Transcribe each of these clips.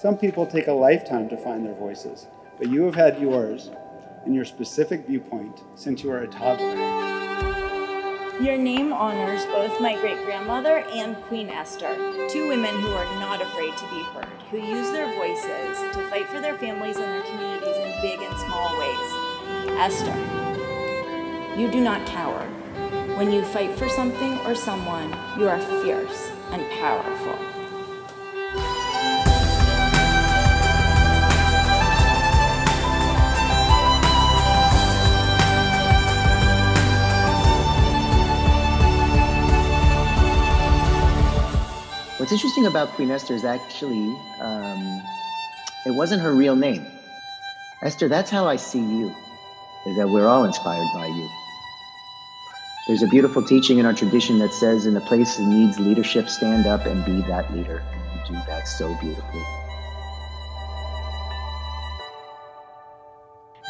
Some people take a lifetime to find their voices, but you have had yours and your specific viewpoint since you were a toddler. Your name honors both my great-grandmother and Queen Esther, two women who are not afraid to be heard, who use their voices to fight for their families and their communities in big and small ways. Esther, you do not cower. When you fight for something or someone, you are fierce and powerful. What's interesting about Queen Esther is actually, it wasn't her real name. Esther, that's how I see you, is that we're all inspired by you. There's a beautiful teaching in our tradition that says, in a place that needs leadership, stand up and be that leader. You do that so beautifully.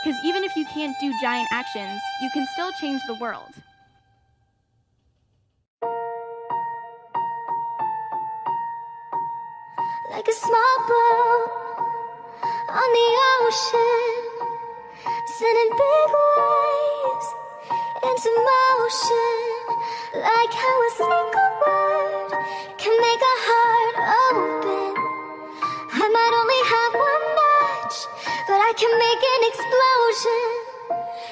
Because even if you can't do giant actions, you can still change the world. Like a small boat on the ocean, sending big waves into motion. Like how a single word can make a heart open. I might only have one match, but I can make an explosion.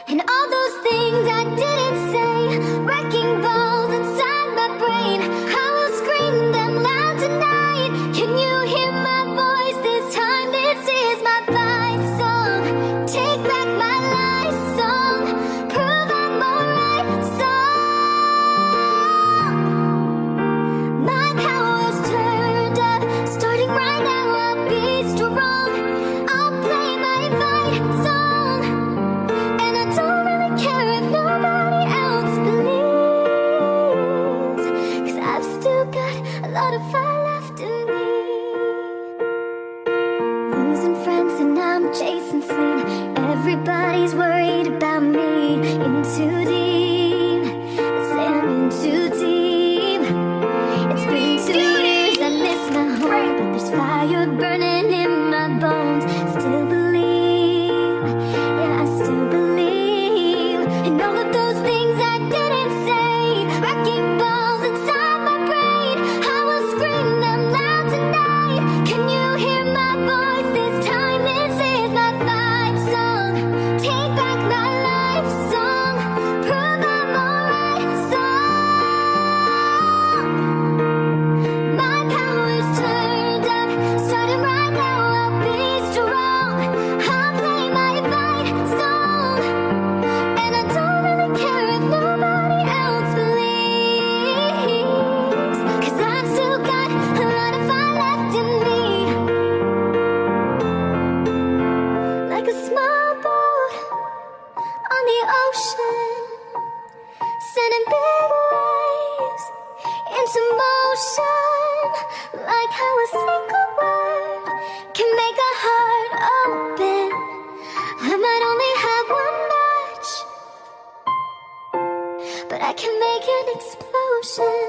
And all those things I didn't say, wrecking balls inside my brain, I will scream them loud tonight. Can you hear my voice this time? This is my fight song. Take back my life song. Prove I'm alright song. My power's turned up, starting right now. I'll be strong. I'll play my fight song, and I don't really care if nobody else believes, 'cause I've still got a lot of fire left in me. Losing friends and I'm chasing sleep. Everybody's worried about me. In too deep, I'm in too deep. It's been 2 years, I miss my home, but there's fire burning in my bones. Still believe, yeah, I still believe in all of those things I didn't say. Wrecking balls inside my brain, I will scream them loud tonight. Can you hear my voice this time? This is my fight song. Take back my life song. Prove I'm alright song. My power's turned up, starting right now. I'll be strong. I'll play my fight song, and I don't really care if nobody else believes, 'cause I've still got a lot of fire left in me. Like a small boat on the ocean, sending big waves into motion. Like how a single word can make a heart open. I might only have one match, but I can make an explosion.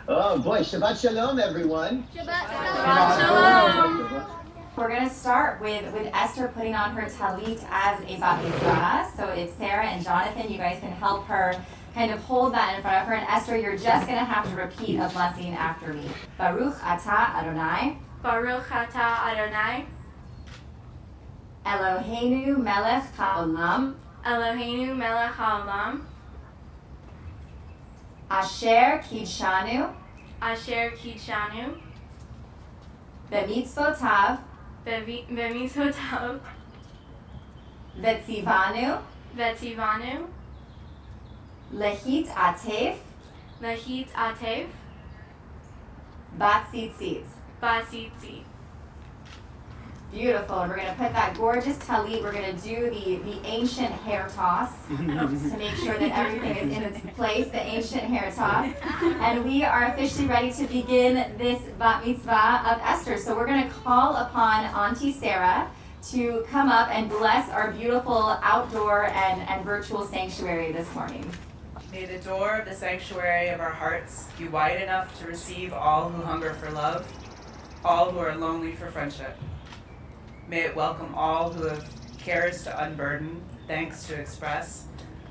Oh boy, Shabbat Shalom, everyone. We're going to start with Esther putting on her talit as a BatMitzvah. So if Sarah and Jonathan, you guys can help her kind of hold that in front of her. And Esther, you're just going to have to repeat a blessing after me. Baruch atah Adonai. Baruch atah Adonai, Eloheinu melech haolam. Eloheinu melech haolam, Asher kidshanu. Asher kidshanu, B'mitzvotav. B'mitzvotav, V'tzivanu. V'tzivanu, Lehit atef. Lehit atef, Batzitzit. Batzitzit. Beautiful. And we're going to put that gorgeous talit. We're going to do the ancient hair toss to make sure that everything is in its place, the ancient hair toss. And we are officially ready to begin this BatMitzvah of Esther. So we're going to call upon Auntie Sarah to come up and bless our beautiful outdoor and virtual sanctuary this morning. May the door of the sanctuary of our hearts be wide enough to receive all who hunger for love, all who are lonely for friendship. May it welcome all who have cares to unburden, thanks to express,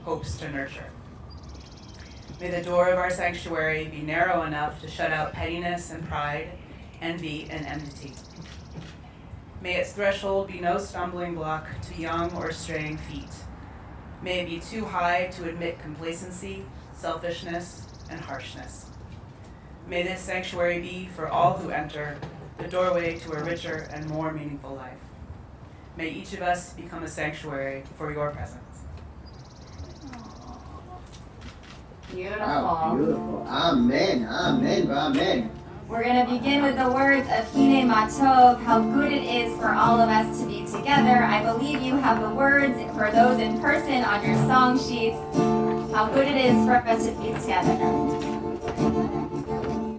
hopes to nurture. May the door of our sanctuary be narrow enough to shut out pettiness and pride, envy and enmity. May its threshold be no stumbling block to young or straying feet. May it be too high to admit complacency, selfishness, and harshness. May this sanctuary be, for all who enter, the doorway to a richer and more meaningful life. May each of us become a sanctuary for your presence. Beautiful. Wow, beautiful. Amen, amen, amen. We're going to begin with the words of Hine Matov, how good it is for all of us to be together. I believe you have the words for those in person on your song sheets. How good it is for us to be together.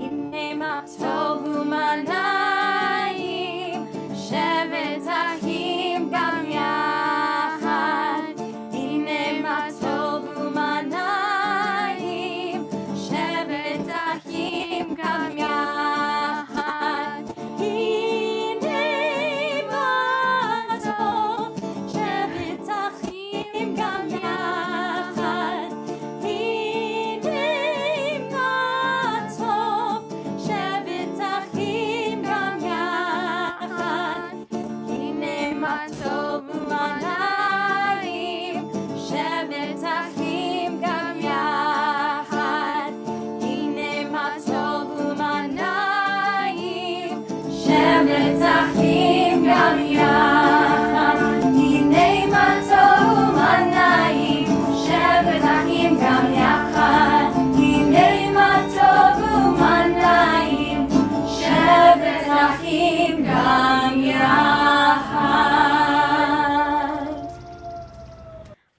Hine Matov u'manayim, shevet achim gam yachad. Hine Matov u'manayim, shevet achim gam yachad.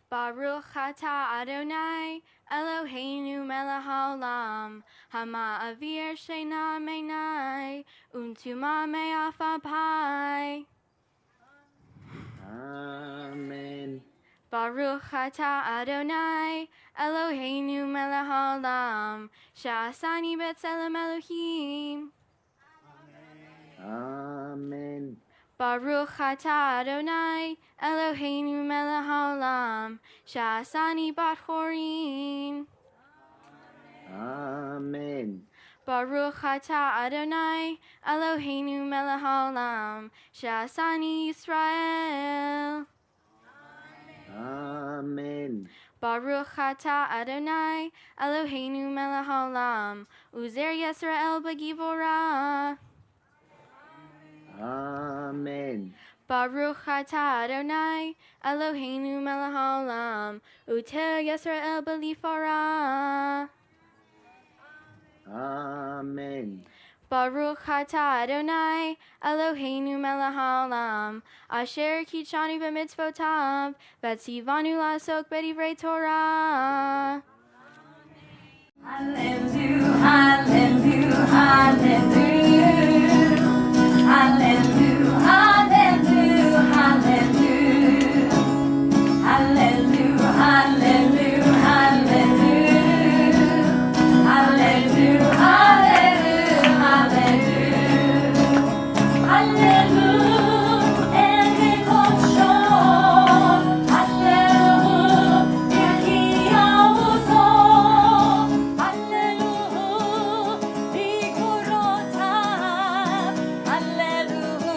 Baruch atah Adonai Eloheinu melech haolam hama'avir sheina meinai u'tuma me'af apai. Amen. Baruch atah Adonai Eloheinu melech haolam sha'asani b'tselem Elohim. Amen. Baruch atah Adonai Eloheinu melech haolam sha'asani bat chorin. Amen. Baruch atah Adonai Eloheinu melech haolam sha'asani Yisrael. Amen. Baruch atah Adonai Eloheinu melech haolam uzer Yisrael b'givorah. Amen. Baruch atah Adonai Eloheinu melech haolam uter Yisrael b'lifarah. Amen. Baruch atah Adonai Eloheinu melech haolam asher kitshanu b'mitzvotav v'tzivanu la'asok b'divrei Torah. Hallelujah, hallelujah, hallelujah. Hallelujah, hallelujah, hallelujah. Hallelujah, hallelujah, hallelujah. Hallelujah, hallelujah, hallelujah. Hallelujah, and Koshon. Hallelujah, Yehiyahuzo. Hallelujah, Bikurotav. Hallelujah.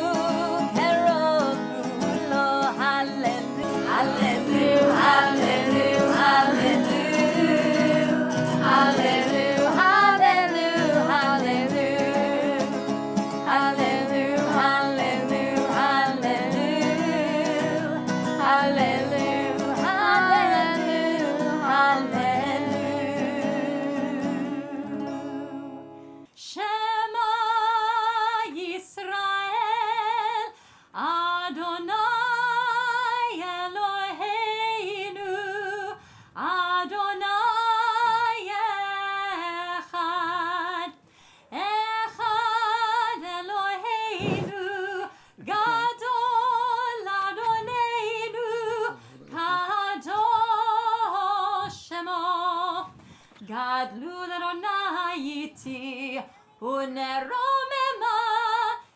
uneromema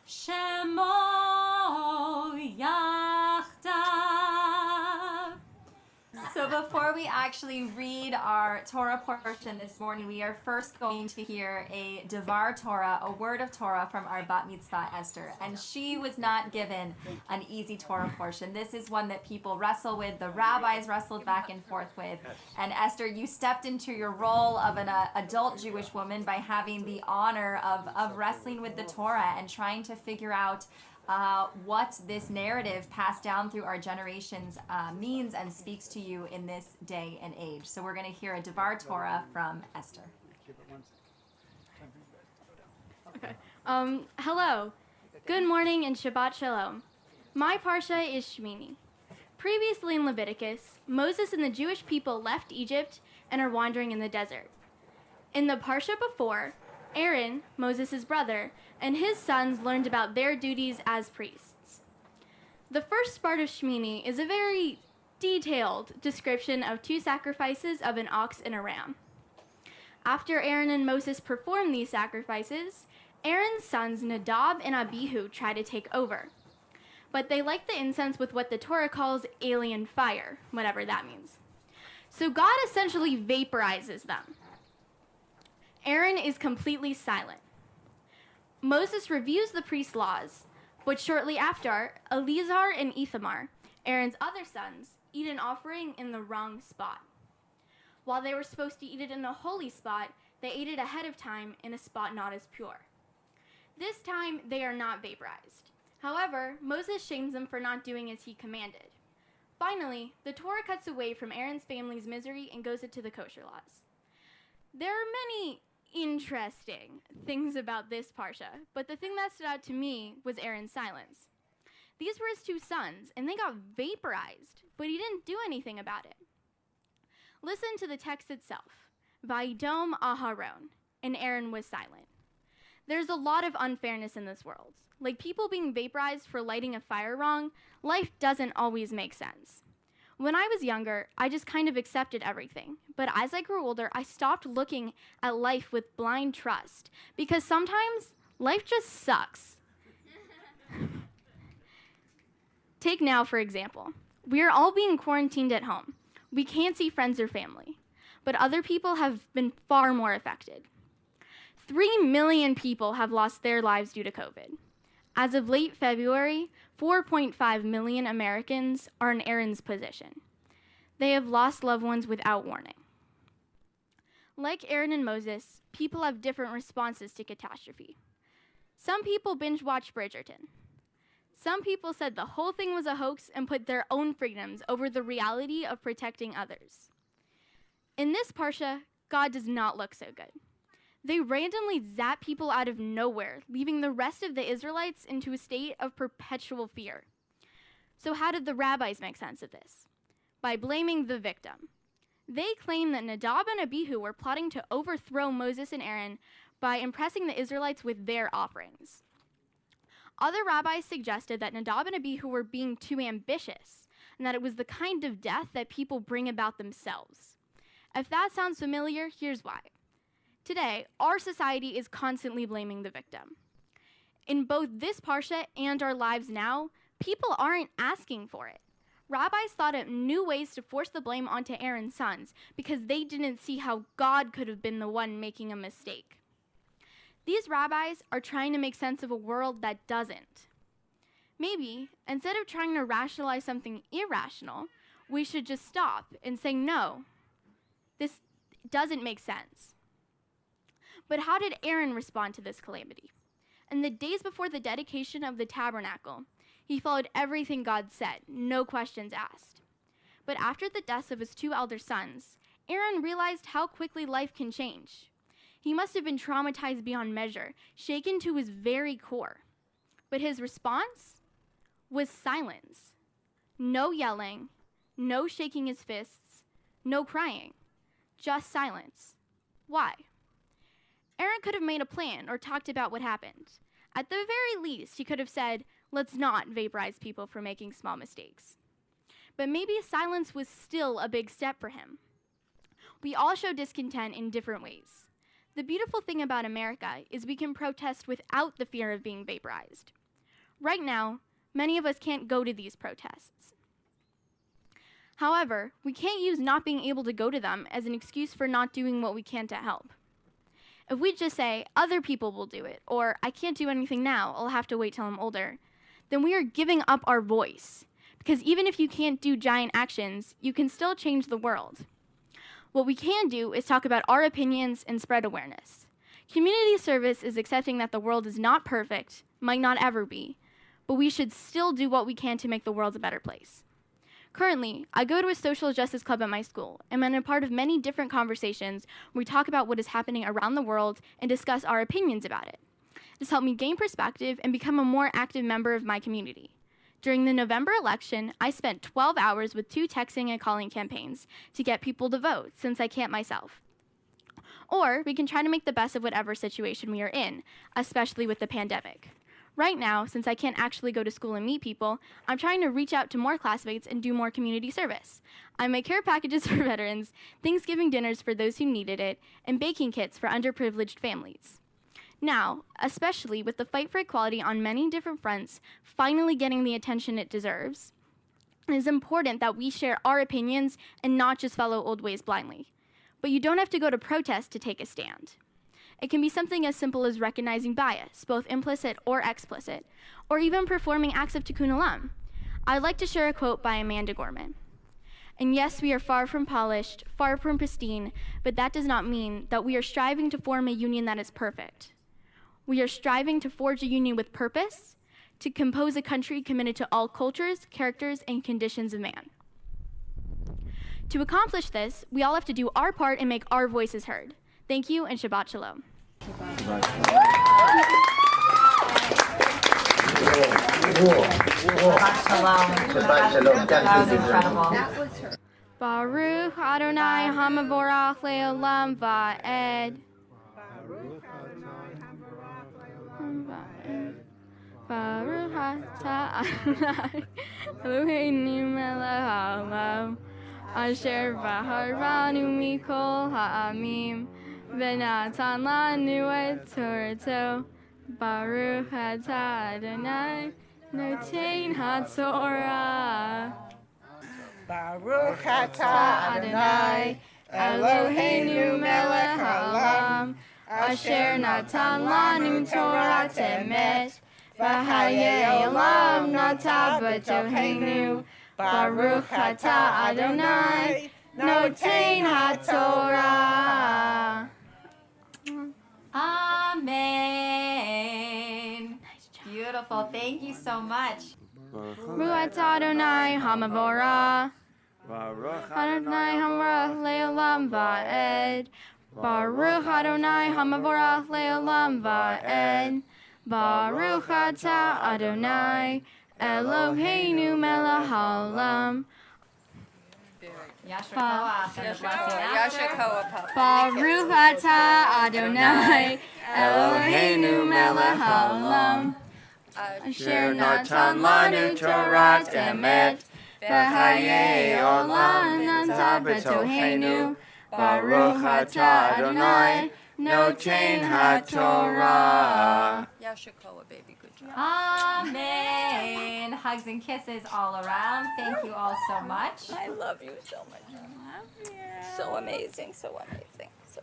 shemo yachdav. So before we actually read our Torah portion this morning, we are first going to hear a Devar Torah, a word of Torah from our BatMitzvah Esther. And she was not given an easy Torah portion. This is one that people wrestle with, the rabbis wrestled back and forth with. And Esther, you stepped into your role of an adult Jewish woman by having the honor of wrestling with the Torah and trying to figure out what this narrative passed down through our generations means and speaks to you in this day and age. So we're going to hear a Devar Torah from Esther. Okay. Hello. Good morning and Shabbat Shalom. My parsha is Shmini. Previously in Leviticus, Moses and the Jewish people left Egypt and are wandering in the desert. In the parsha before, Aaron, Moses' brother, and his sons learned about their duties as priests. The first part of Shmini is a very detailed description of 2 sacrifices of an ox and a ram. After Aaron and Moses perform these sacrifices, Aaron's sons Nadab and Abihu try to take over. But they like the incense with what the Torah calls alien fire, whatever that means. So God essentially vaporizes them. Aaron is completely silent. Moses reviews the priest's laws, but shortly after, Eleazar and Ithamar, Aaron's other sons, eat an offering in the wrong spot. While they were supposed to eat it in a holy spot, they ate it ahead of time in a spot not as pure. This time, they are not vaporized. However, Moses shames them for not doing as he commanded. Finally, the Torah cuts away from Aaron's family's misery and goes into the kosher laws. There are many interesting things about this parsha, but the thing that stood out to me was Aaron's silence. These were his 2 sons, and they got vaporized, but he didn't do anything about it. Listen to the text itself. Vayidom Aharon, and Aaron was silent. There's a lot of unfairness in this world. Like people being vaporized for lighting a fire wrong, life doesn't always make sense. When I was younger, I just kind of accepted everything. But as I grew older, I stopped looking at life with blind trust because sometimes life just sucks. Take now, for example. We are all being quarantined at home. We can't see friends or family, but other people have been far more affected. 3 million people have lost their lives due to COVID. As of late February, 4.5 million Americans are in Aaron's position. They have lost loved ones without warning. Like Aaron and Moses, people have different responses to catastrophe. Some people binge-watch Bridgerton. Some people said the whole thing was a hoax and put their own freedoms over the reality of protecting others. In this parsha, God does not look so good. They randomly zap people out of nowhere, leaving the rest of the Israelites into a state of perpetual fear. So how did the rabbis make sense of this? By blaming the victim. They claim that Nadab and Abihu were plotting to overthrow Moses and Aaron by impressing the Israelites with their offerings. Other rabbis suggested that Nadab and Abihu were being too ambitious, and that it was the kind of death that people bring about themselves. If that sounds familiar, here's why. Today, our society is constantly blaming the victim. In both this parsha and our lives now, people aren't asking for it. Rabbis thought up new ways to force the blame onto Aaron's sons because they didn't see how God could have been the one making a mistake. These rabbis are trying to make sense of a world that doesn't. Maybe, instead of trying to rationalize something irrational, we should just stop and say, no, this doesn't make sense. But how did Aaron respond to this calamity? In the days before the dedication of the tabernacle, he followed everything God said, no questions asked. But after the deaths of his 2 elder sons, Aaron realized how quickly life can change. He must have been traumatized beyond measure, shaken to his very core. But his response was silence. No yelling, no shaking his fists, no crying, just silence. Why? Aaron could have made a plan or talked about what happened. At the very least, he could have said, let's not vaporize people for making small mistakes. But maybe silence was still a big step for him. We all show discontent in different ways. The beautiful thing about America is we can protest without the fear of being vaporized. Right now, many of us can't go to these protests. However, we can't use not being able to go to them as an excuse for not doing what we can to help. If we just say, other people will do it, or I can't do anything now, I'll have to wait till I'm older, then we are giving up our voice. Because even if you can't do giant actions, you can still change the world. What we can do is talk about our opinions and spread awareness. Community service is accepting that the world is not perfect, might not ever be, but we should still do what we can to make the world a better place. Currently, I go to a social justice club at my school, and I'm a part of many different conversations where we talk about what is happening around the world and discuss our opinions about it. This helped me gain perspective and become a more active member of my community. During the November election, I spent 12 hours with 2 texting and calling campaigns to get people to vote, since I can't myself. Or we can try to make the best of whatever situation we are in, especially with the pandemic. Right now, since I can't actually go to school and meet people, I'm trying to reach out to more classmates and do more community service. I make care packages for veterans, Thanksgiving dinners for those who needed it, and baking kits for underprivileged families. Now, especially with the fight for equality on many different fronts finally getting the attention it deserves, it is important that we share our opinions and not just follow old ways blindly. But you don't have to go to protest to take a stand. It can be something as simple as recognizing bias, both implicit or explicit, or even performing acts of tikkun olam. I'd like to share a quote by Amanda Gorman. And yes, we are far from polished, far from pristine, but that does not mean that we are striving to form a union that is perfect. We are striving to forge a union with purpose, to compose a country committed to all cultures, characters, and conditions of man. To accomplish this, we all have to do our part and make our voices heard. Thank you, and Shabbat Shalom. Shabbat Shalom. That was incredible. Baruch Adonai Hamavorach Leolam Va'ed. Baruch Atah Adonai Eloheinu melech haolam asher baharanu mikol ha'amim v'natan lanu et Torato. Baruch Atah Adonai noten haTorah. Baruch atah Adonai Eloheinu melech haolam asher natan lanu Torah emet v'hayei olam nata b'tohenu. Baruch atah Adonai noten haTorah. Amen. Beautiful. Thank you so much. Baruch Adonai Hamavorah. Adonai Hamavorah Leolam Va'ed. Baruch Adonai Hamavorah Leolam Va'ed. Baruch Atah Adonai Eloheinu melech haolam. Yasher Koach and the blessing after. Baruch Atah Adonai Eloheinu melech haolam. Asher natan lanu Torah emet v'hayei olam nata b'tohenu. Baruch Atah Adonai noten haTorah. Yashikoa, baby, good job. Amen. Hugs and kisses all around. Thank you all so much. I love you so much. So amazing, so amazing. So.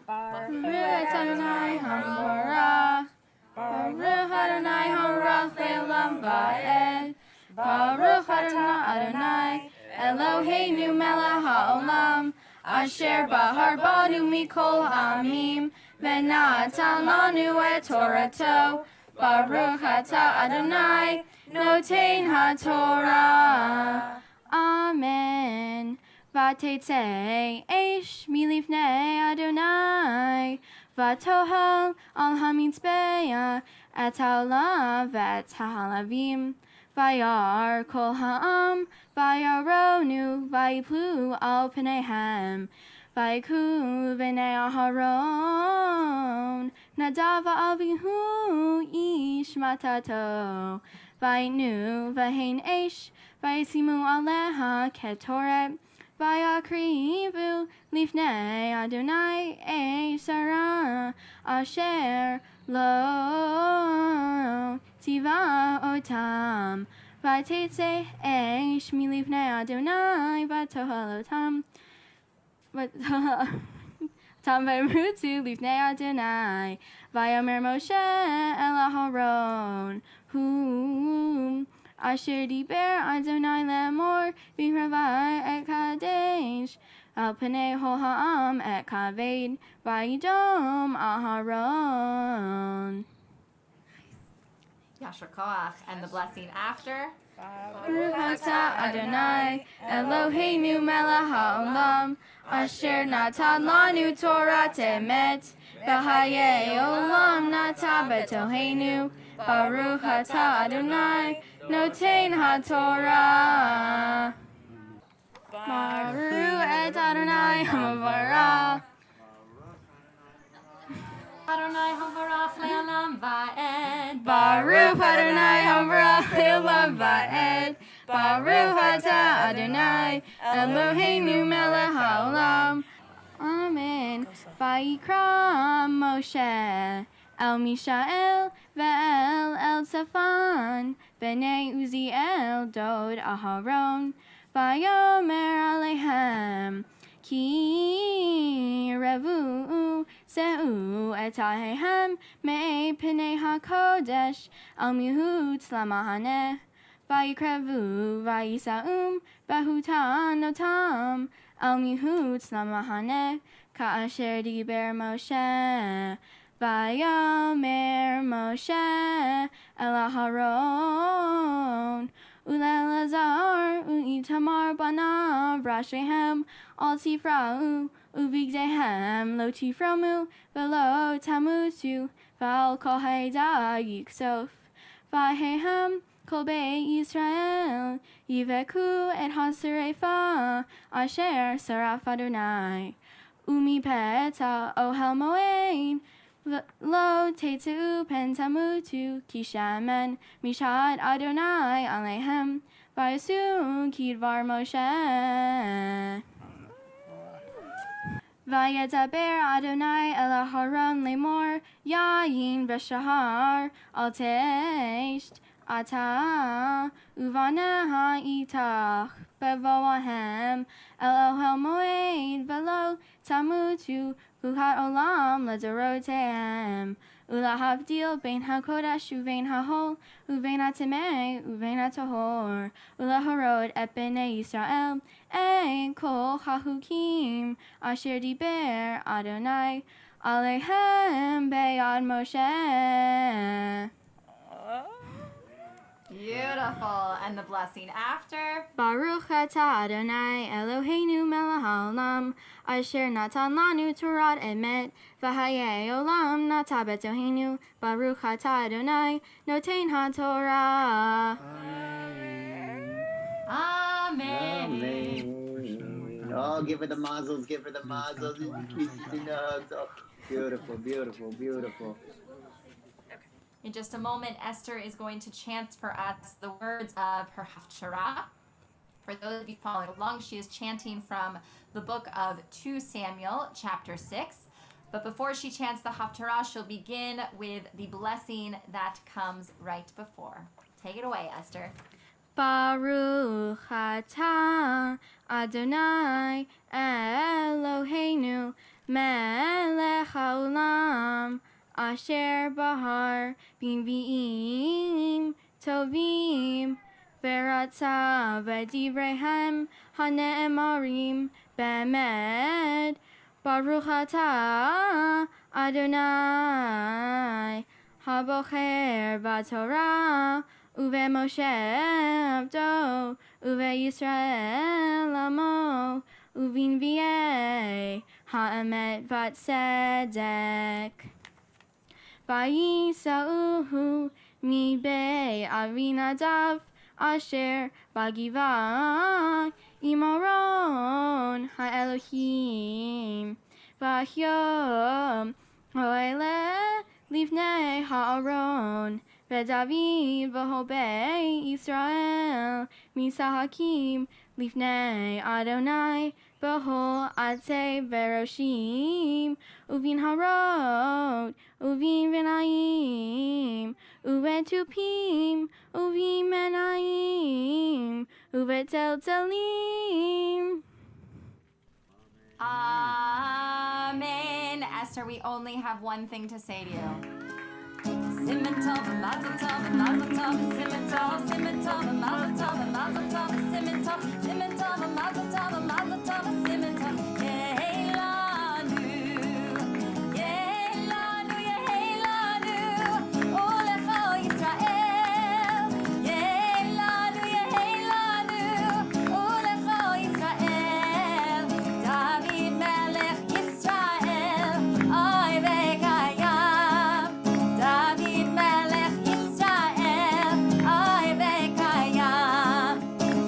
Baruch Adonai Hamavorah. Baruch Adonai Hamavorah Leolam Va'ed. Baruch Atah Adonai Eloheinu melech haolam asher bahar banu mikol ha'amim v'natan lanu et Torato. Baruch Atah Adonai noten haTorah. Amen. V'tetzei eish milifnei Adonai v'tohel al hamitzbeah et ha'olam v'et ha'alavim. Vayar kol ha'am, vayaronu, vayiplu al pneihem, vayiku v'nei Aharon, Nadav v'avihu ish matato, vayinu v'hein eish, vayisimu aleha ketoret, vayakrivu lifnei Adonai Esar asher lo tiva otam vatetse esh milifnei Adonai vatohalotam Tam vayrutu lifnei Adonai vayomer Moshe el Aharon whom asher diber Adonai lemor v'ravai et kadesh al pnei hol ha'am et kaved vayidom Aharon. Yasher Koach, and the blessing after. Baruch atah Adonai Eloheinu melech haolam asher natan lanu Torah emet v'hayei olam nata betoheinu. Baruch atah Adonai noten haTorah. Baruch et Adonai hamavarach. Adonai havarach le'olam va'ed. Baruch Adonai havarach le'olam va'ed. Baruch atah Adonai Eloheinu melech haolam. Amen. Vayikra Moshe El Mishael ve'el El Safan b'nei Uziel dod Aharon vayomer alehem ki revu se'u etahehem me'ei pnei hakodesh al mihutz lamahaneh vayikrevu vayisa'um behutan notam al mihutz lamahaneh ka'asher diber Moshe vayomer Moshe el Aharon ule'elazar u'itamar banav rashehem al tifra'u uvigdehem lo tiframu velo tamutu v'al kol ha'eda yiksof v'hehem kol beit Yisrael yiveku et haserefa asher saraf Adonai umi peta ohel moed lo tetu pentamutu kishamen mishad Adonai alehem vayasu kidvar Moshe vayedaber Adonai el Aharon lemor yayin v'shahar al teisht ata uvana itach bevoahem el ohel moed velo tamutu Uhat olam ledorotehem ulahavdil bein hakodesh uvein hahol uvein hatemei uvein hatahor ulaharod et bnei Yisrael ein kol hahukim asher diber Adonai alehem beyad Moshe. Beautiful. And the blessing after. Baruch atah Adonai Eloheinu melech haolam asher natan lanu Torah emet v'hayei olam nata betoheinu. Baruch atah Adonai noten haTorah. Amen. Amen. Oh, give her the mazzles, give her the mazzles. Kisses and hugs. Oh, beautiful, beautiful, beautiful. In just a moment, Esther is going to chant for us the words of her Haftarah. For those of you following along, she is chanting from the book of 2 Samuel, chapter 6. But before she chants the Haftarah, she'll begin with the blessing that comes right before. Take it away, Esther. Baruch atah Adonai Eloheinu melech haolam asher bahar b'nvi'im tovim v'ratza v'divrehem hane'emarim be'emet. Baruch atah Adonai habocher b'Torah uve'Moshe abdo uve'Yisrael amo uvinvi'ei ha'emet v'tzedek. Vayisa'uhu mibei Avinadav asher bagivah imaron ha'elohim v'ahyom ho'ele livnei ha'aron ודוד בהובי ישראל משחקים לפני אדוני בהור עצי בראשים ובנהרות ובמנעים ובתופים ובמנעים ובצלצלים. Amen. Esther, we only have one thing to say to you. Simmen tov, mazel tov, mazel tov, simmen tov, simmen tov, mazel tov, mazel tov, simmen tov, simmen tov, mazel tov, mazel tov, simmen tov. Yehelanu, yehelanu, yehelanu, olecho Yisrael. Yehelanu, yehelanu, olecho Yisrael. David melech Yisrael, oy vekayam. David melech Yisrael, oy vekayam.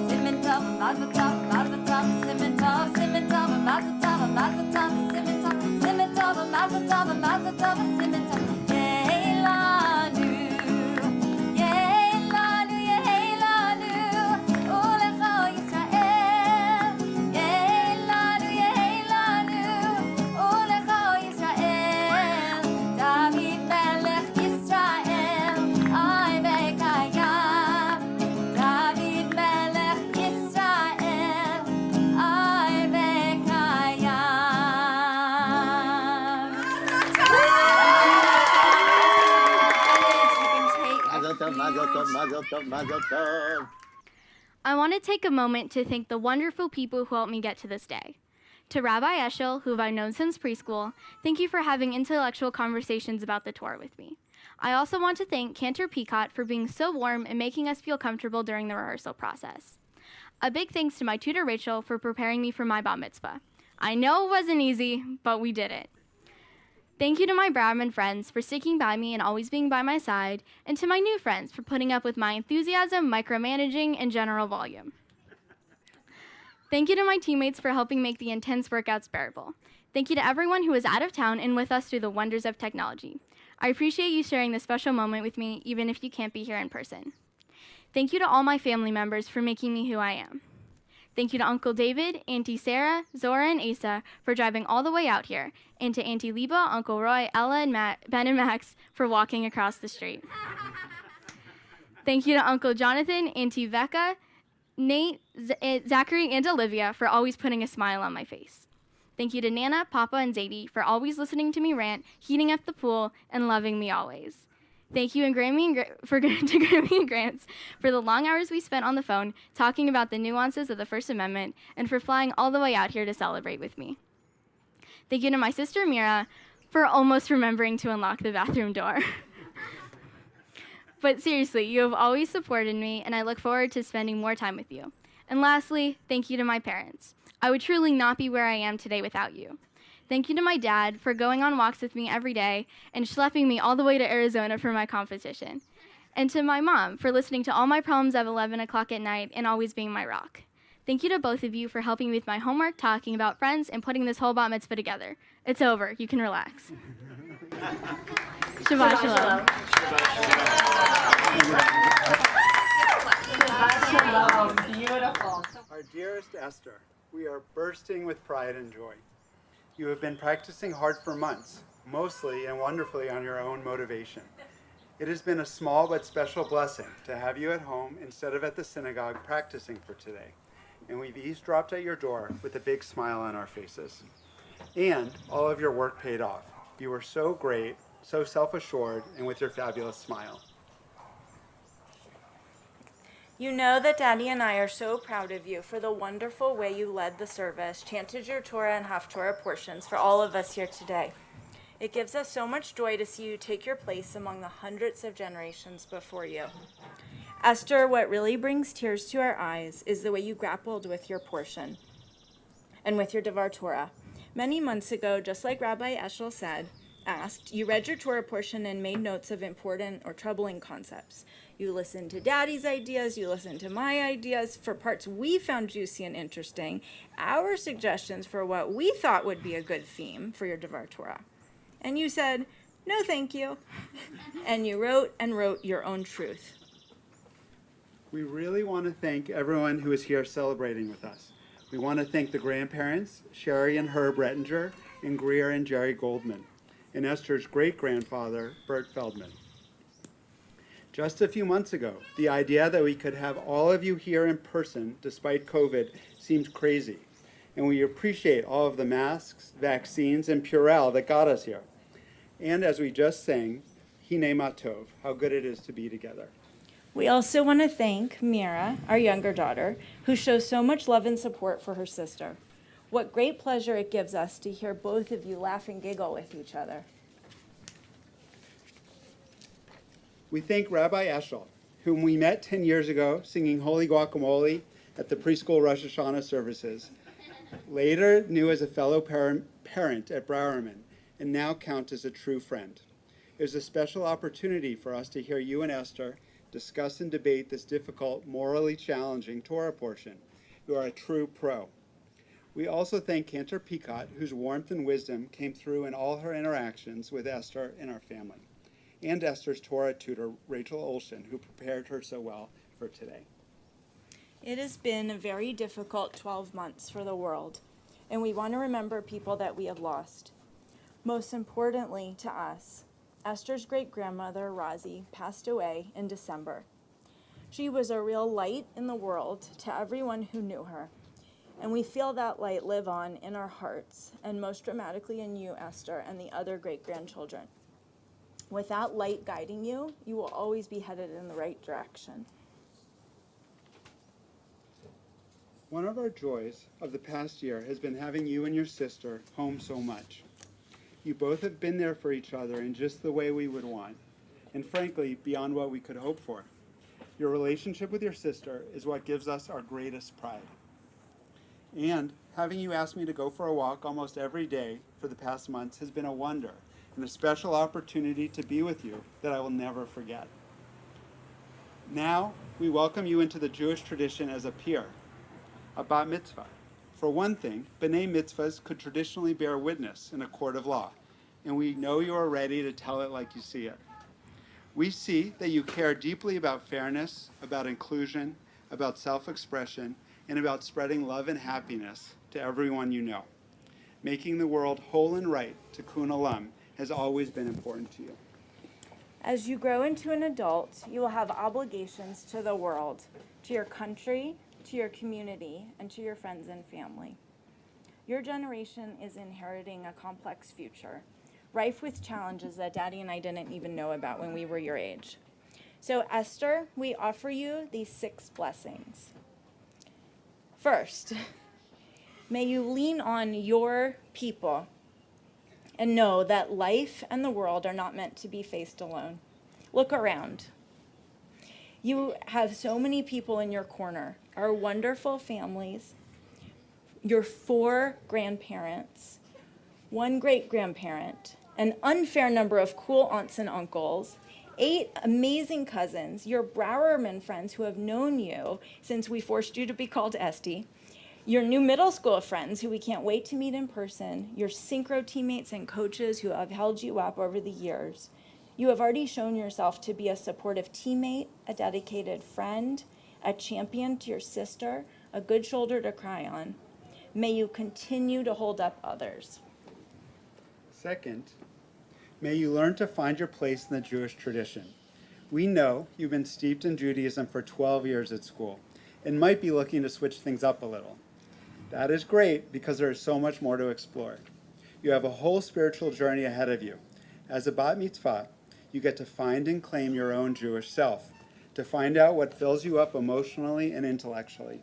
Simmen tov, mazel tov, mazel tov, simmen tov, simmen tov, mazel tov, mazel tov, simmen tov, simmen tov, mazel tov, mazel tov, simmen tov. Yehelanu, yehelanu, yehelanu, olecho Yisrael. Yehelanu, yehelanu, olecho Yisrael. David melech Yisrael, oy vekayam. David melech Yisrael, oy vekayam. Mazel tov, mazel tov, mazel tov, mazel tov. I want to take a moment to thank the wonderful people who helped me get to this day. To Rabbi Eshel, who I've known since preschool, thank you for having intellectual conversations about the Torah with me. I also want to thank Cantor Peacock for being so warm and making us feel comfortable during the rehearsal process. A big thanks to my tutor Rachel for preparing me for my BatMitzvah. I know it wasn't easy, but we did it. Thank you to my Bradman friends for sticking by me and always being by my side, and to my new friends for putting up with my enthusiasm, micromanaging, and general volume. Thank you to my teammates for helping make the intense workouts bearable. Thank you to everyone who is out of town and with us through the wonders of technology. I appreciate you sharing this special moment with me, even if you can't be here in person. Thank you to all my family members for making me who I am. Thank you to Uncle David, Auntie Sarah, Zora, and Asa for driving all the way out here, and to Auntie Liba, Uncle Roy, Ella, and Ben and Max for walking across the street. Thank you to Uncle Jonathan, Auntie Becca, Nate, Zachary, and Olivia for always putting a smile on my face. Thank you to Nana, Papa, and Zadie for always listening to me rant, heating up the pool, and loving me always. Thank you to Grammy and Grants for the long hours we spent on the phone talking about the nuances of the First Amendment and for flying all the way out here to celebrate with me. Thank you to my sister Mira for almost remembering to unlock the bathroom door. But seriously, you have always supported me, and I look forward to spending more time with you. And lastly, thank you to my parents. I would truly not be where I am today without you. Thank you to my dad for going on walks with me every day and schlepping me all the way to Arizona for my competition. And to my mom for listening to all my problems at 11 o'clock at night and always being my rock. Thank you to both of you for helping me with my homework, talking about friends, and putting this whole bat mitzvah together. It's over. You can relax. Shabbat shalom. Beautiful. Our dearest Esther, we are bursting with pride and joy. You have been practicing hard for months, mostly and wonderfully on your own motivation. It has been a small but special blessing to have you at home instead of at the synagogue practicing for today. And we've eavesdropped at your door with a big smile on our faces. And all of your work paid off. You were so great, so self-assured, and with your fabulous smile. You know that Daddy and I are so proud of you for the wonderful way you led the service, chanted your Torah and Haftorah portions for all of us here today. It gives us so much joy to see you take your place among the hundreds of generations before you. Esther, what really brings tears to our eyes is the way you grappled with your portion and with your Devar Torah. Many months ago, just like Rabbi Eshel asked, you read your Torah portion and made notes of important or troubling concepts. You listened to Daddy's ideas, you listened to my ideas for parts we found juicy and interesting, our suggestions for what we thought would be a good theme for your Devar Torah. And you said, No, thank you. And you wrote and wrote your own truth. We really want to thank everyone who is here celebrating with us. We want to thank the grandparents, Sherry and Herb Rettinger, and Greer and Jerry Goldman, and Esther's great-grandfather, Bert Feldman. Just a few months ago, the idea that we could have all of you here in person despite COVID seemed crazy, and we appreciate all of the masks, vaccines, and Purell that got us here. And as we just sang, Hine Matov, how good it is to be together. We also want to thank Mira, our younger daughter, who shows so much love and support for her sister. What great pleasure it gives us to hear both of you laugh and giggle with each other. We thank Rabbi Eshel, whom we met 10 years ago singing Holy Guacamole at the preschool Rosh Hashanah services, later knew as a fellow parent at Browerman, and now count as a true friend. It was a special opportunity for us to hear you and Esther discuss and debate this difficult, morally challenging Torah portion. You are a true pro. We also thank Cantor Picot, whose warmth and wisdom came through in all her interactions with Esther and our family, and Esther's Torah tutor, Rachel Olshan, who prepared her so well for today. It has been a very difficult 12 months for the world, and we want to remember people that we have lost. Most importantly to us, Esther's great-grandmother, Razi, passed away in December. She was a real light in the world to everyone who knew her, and we feel that light live on in our hearts, and most dramatically in you, Esther, and the other great-grandchildren. With that light guiding you, you will always be headed in the right direction. One of our joys of the past year has been having you and your sister home so much. You both have been there for each other in just the way we would want, and frankly, beyond what we could hope for. Your relationship with your sister is what gives us our greatest pride. And having you ask me to go for a walk almost every day for the past months has been a wonder and a special opportunity to be with you that I will never forget. Now, we welcome you into the Jewish tradition as a peer, a BatMitzvah. For one thing, B'nai mitzvahs could traditionally bear witness in a court of law, and we know you are ready to tell it like you see it. We see that you care deeply about fairness, about inclusion, about self-expression, and about spreading love and happiness to everyone you know. Making the world whole and right, tikkun olam, has always been important to you. As you grow into an adult, you will have obligations to the world, to your country, to your community, and to your friends and family. Your generation is inheriting a complex future, rife with challenges that Daddy and I didn't even know about when we were your age. So, Esther, we offer you these 6 blessings. First, may you lean on your people and know that life and the world are not meant to be faced alone. Look around. You have so many people in your corner, our wonderful families, your 4 grandparents, 1 great-grandparent, an unfair number of cool aunts and uncles, 8 amazing cousins, your Browerman friends who have known you since we forced you to be called Esty, your new middle school friends who we can't wait to meet in person, your synchro teammates and coaches who have held you up over the years. You have already shown yourself to be a supportive teammate, a dedicated friend, a champion to your sister, a good shoulder to cry on. May you continue to hold up others. Second, may you learn to find your place in the Jewish tradition. We know you've been steeped in Judaism for 12 years at school and might be looking to switch things up a little. That is great because there is so much more to explore. You have a whole spiritual journey ahead of you. As a bat mitzvah, you get to find and claim your own Jewish self, to find out what fills you up emotionally and intellectually.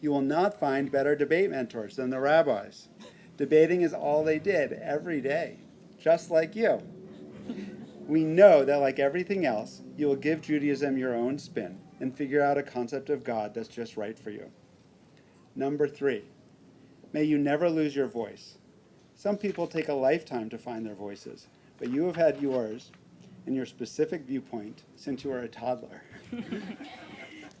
You will not find better debate mentors than the rabbis. Debating is all they did every day, just like you. We know that like everything else, you will give Judaism your own spin and figure out a concept of God that's just right for you. Number 3, may you never lose your voice. Some people take a lifetime to find their voices, but you have had yours and your specific viewpoint since you were a toddler.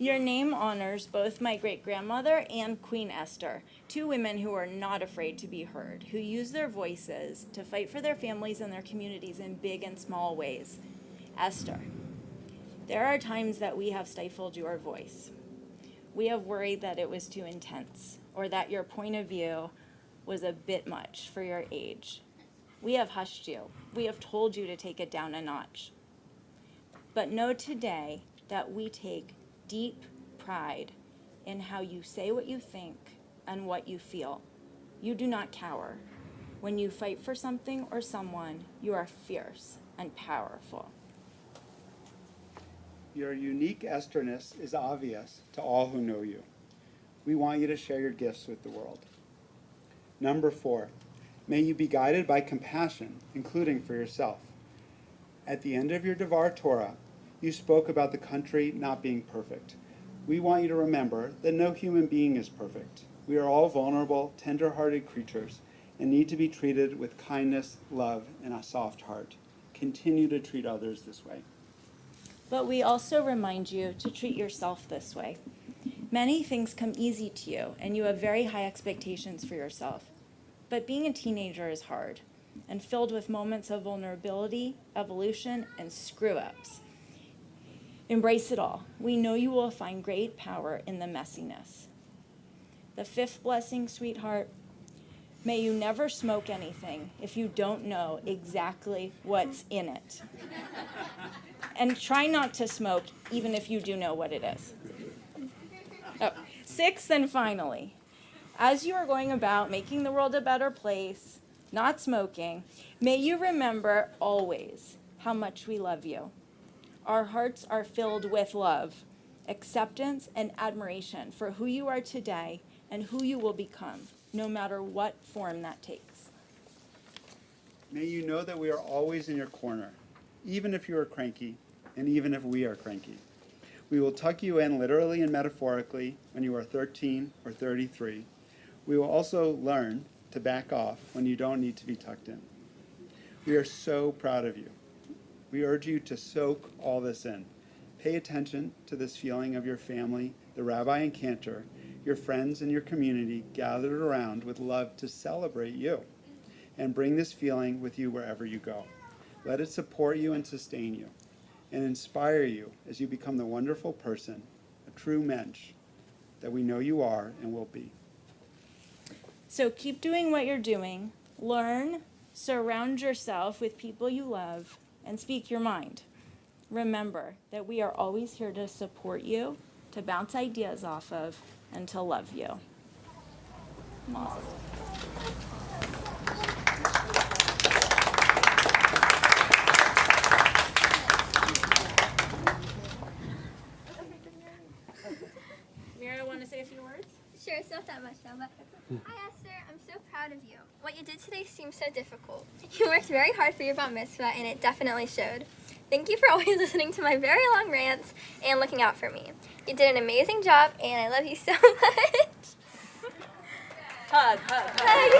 Your name honors both my great-grandmother and Queen Esther, two women who are not afraid to be heard, who use their voices to fight for their families and their communities in big and small ways. Esther, there are times that we have stifled your voice. We have worried that it was too intense, or that your point of view was a bit much for your age. We have hushed you. We have told you to take it down a notch. But know today that we take deep pride in how you say what you think and what you feel. You do not cower. When you fight for something or someone, you are fierce and powerful. Your unique Esterness is obvious to all who know you. We want you to share your gifts with the world. Number 4, may you be guided by compassion, including for yourself. At the end of your Devar Torah, you spoke about the country not being perfect. We want you to remember that no human being is perfect. We are all vulnerable, tender-hearted creatures and need to be treated with kindness, love, and a soft heart. Continue to treat others this way. But we also remind you to treat yourself this way. Many things come easy to you, and you have very high expectations for yourself. But being a teenager is hard and filled with moments of vulnerability, evolution, and screw-ups. Embrace it all. We know you will find great power in the messiness. The 5th blessing, sweetheart, may you never smoke anything if you don't know exactly what's in it. And try not to smoke even if you do know what it is. 6th and finally, as you are going about making the world a better place, not smoking, may you remember always how much we love you. Our hearts are filled with love, acceptance, and admiration for who you are today and who you will become, no matter what form that takes. May you know that we are always in your corner, even if you are cranky, and even if we are cranky. We will tuck you in literally and metaphorically when you are 13 or 33. We will also learn to back off when you don't need to be tucked in. We are so proud of you. We urge you to soak all this in. Pay attention to this feeling of your family, the rabbi and cantor, your friends and your community gathered around with love to celebrate you. And bring this feeling with you wherever you go. Let it support you and sustain you, and inspire you as you become the wonderful person, a true mensch, that we know you are and will be. So keep doing what you're doing. Learn, surround yourself with people you love, and speak your mind. Remember that we are always here to support you, to bounce ideas off of, and to love you. Awesome. Mira, want to say a few words? Sure, it's not that much though, but hi Esther, I'm so proud of you. What you did today seems so difficult. You worked very hard for your BatMitzvah and it definitely showed. Thank you for always listening to my very long rants and looking out for me. You did an amazing job and I love you so much. Hug, hug, hug.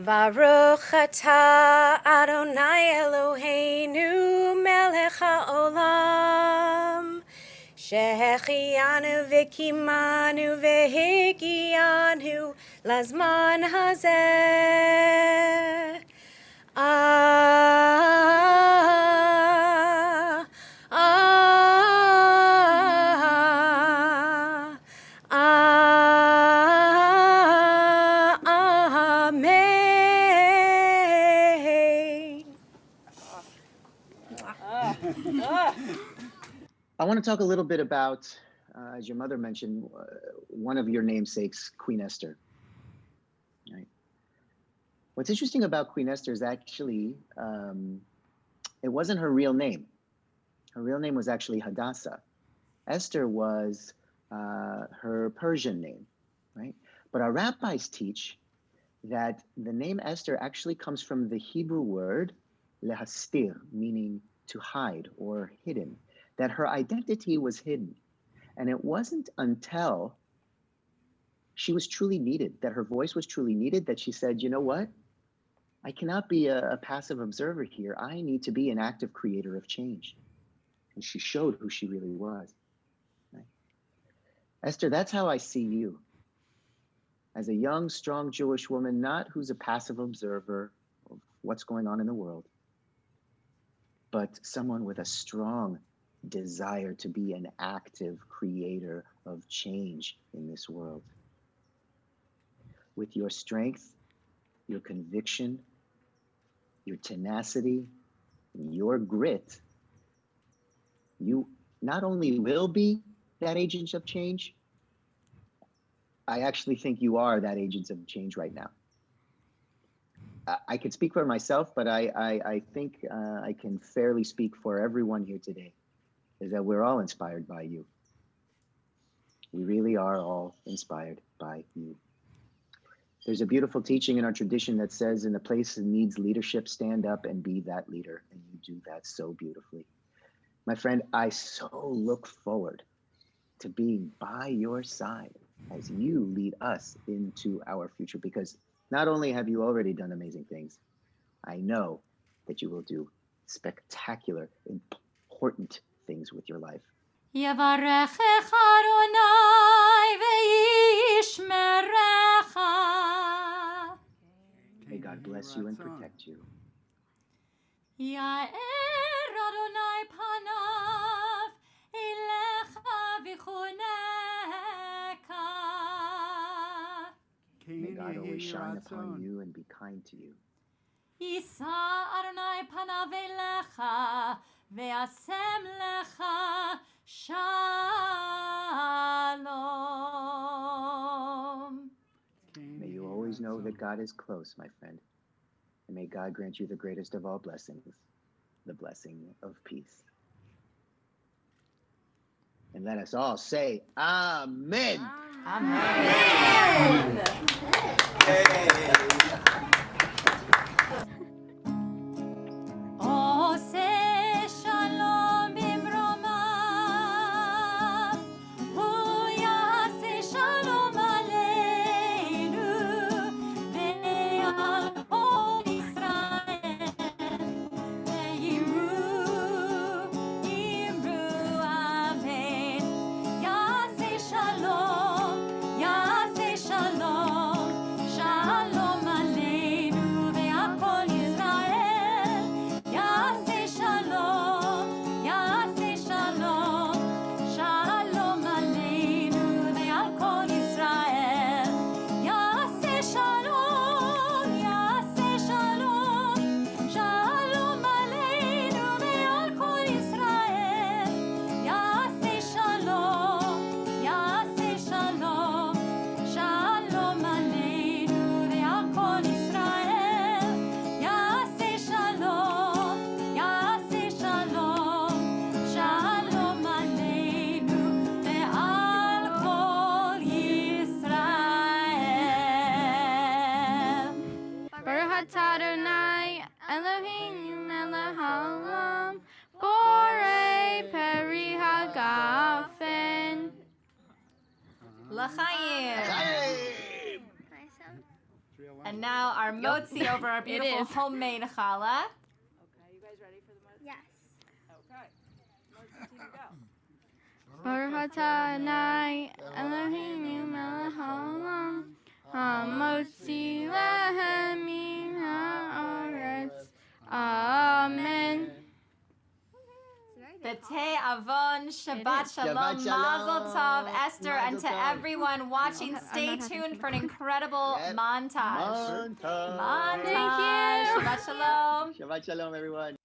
Baruch atah Adonai Eloheinu melech haolam shehechianu v'kimanu v'higianu lazman hazeh. I want to talk a little bit about, as your mother mentioned, one of your namesakes, Queen Esther. Right. What's interesting about Queen Esther is actually, it wasn't her real name. Her real name was actually Hadassah. Esther was her Persian name, right? But our rabbis teach that the name Esther actually comes from the Hebrew word lehastir, meaning to hide or hidden, that her identity was hidden. And it wasn't until she was truly needed, that her voice was truly needed, that she said, you know what? I cannot be a passive observer here. I need to be an active creator of change. And she showed who she really was. Right? Esther, that's how I see you. As a young, strong Jewish woman, not who's a passive observer of what's going on in the world, but someone with a strong desire to be an active creator of change in this world. With your strength, your conviction, your tenacity, and your grit, you not only will be that agent of change, I actually think you are that agent of change right now. I can speak for myself, but I think I can fairly speak for everyone here today, is that we're all inspired by you. We really are all inspired by you. There's a beautiful teaching in our tradition that says, in the place that needs leadership, stand up and be that leader. And you do that so beautifully. My friend, I so look forward to being by your side as you lead us into our future, because not only have you already done amazing things, I know that you will do spectacular, important things with your life. יברכך אדוני וישמרך. May God bless you and protect you. יאר אדוני פניו אליך ויחונך. May God always shine upon you and be kind to you. יישא אדוני פניו אליך וישם לך shalom. May you always know that God is close, my friend. And may God grant you the greatest of all blessings, the blessing of peace. And let us all say, Amen. Amen. And now our motzi over our beautiful homemade challah. Okay, you guys ready for the motzi? Yes. Okay. Motzi to go. Baruch atah Adonai Eloheinu melech haolam hamotzi lehem min haaretz. Amen. B'tei Avon, Shabbat Shalom, Mazel Tov, Esther, and to everyone watching, stay tuned for an incredible montage. Montage. Thank you. Shabbat Shalom. Shabbat Shalom, everyone.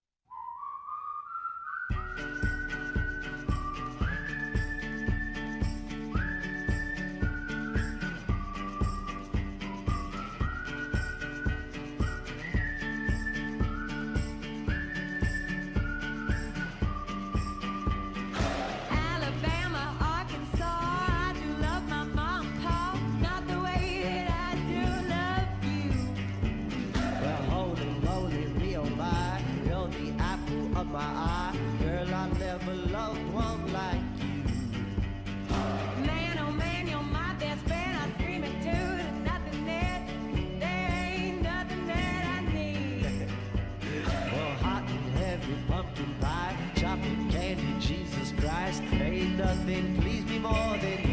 nothing pleased me more than